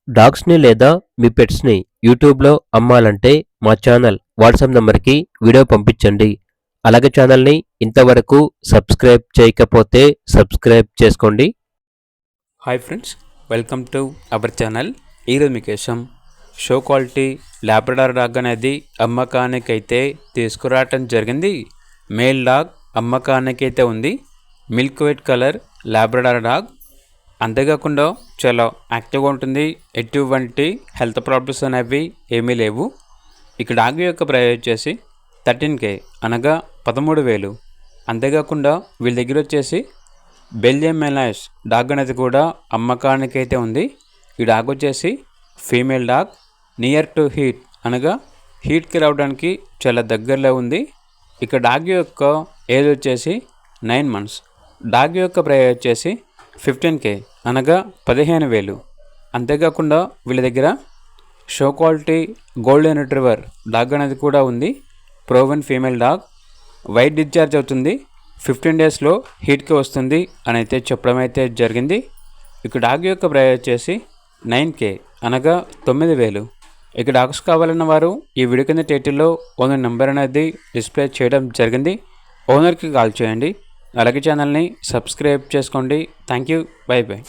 డాగ్స్‌ని లేదా మీ పెట్స్‌ని యూట్యూబ్‌లో అమ్మాలంటే మా ఛానల్ వాట్సాప్ నంబర్‌కి వీడియో పంపించండి. అలాగే ఛానల్‌ని ఇంతవరకు సబ్స్క్రైబ్ చేయకపోతే సబ్స్క్రైబ్ చేసుకోండి. Hi friends, welcome to our channel. ఈరోజు మీకోసం షో క్వాలిటీ లాబ్రడార్ డాగ్ అనేది అమ్మకానికైతే తీసుకురావటం జరిగింది. మేల్ డాగ్ అమ్మకానికైతే ఉంది. Milk white colour Labrador dog. అంతేకాకుండా చాలా యాక్టివ్గా ఉంటుంది. ఎటువంటి హెల్త్ ప్రాబ్లమ్స్ అనేవి ఏమీ లేవు. ఇక డాగ్ యొక్క ప్రైస్ వచ్చేసి 13K అనగా 13,000. అంతేకాకుండా వీళ్ళ దగ్గర వచ్చేసి బెల్జియం మెలాష్ డాగ్ అనేది కూడా అమ్మకానికైతే ఉంది. ఈ డాగ్ వచ్చేసి female dog. Near to heat అనగా హీట్కి రావడానికి చాలా దగ్గరలో ఉంది. ఇక డాగ్ యొక్క ఏజ్ వచ్చేసి 9 months. డాగ్ యొక్క ప్రైస్ వచ్చేసి 15K అనగా 15,000. అంతేకాకుండా వీళ్ళ దగ్గర show quality golden retriever dog అనేది కూడా ఉంది. Proven female dog. White discharge అవుతుంది. 15 daysలో హీట్కి వస్తుంది అని అయితే చెప్పడం అయితే జరిగింది. ఇక డాగ్ యొక్క ప్రైస్ వచ్చేసి 9K అనగా 9,000. ఇక డాగ్స్ కావాలన్న వారు ఈ వీడియో కింద టైటిల్లో ఓనర్ నెంబర్ అనేది డిస్ప్లే చేయడం జరిగింది. ఓనర్కి కాల్ చేయండి. అలాగే ఛానల్ని సబ్స్క్రైబ్ చేసుకోండి. Thank you. By by.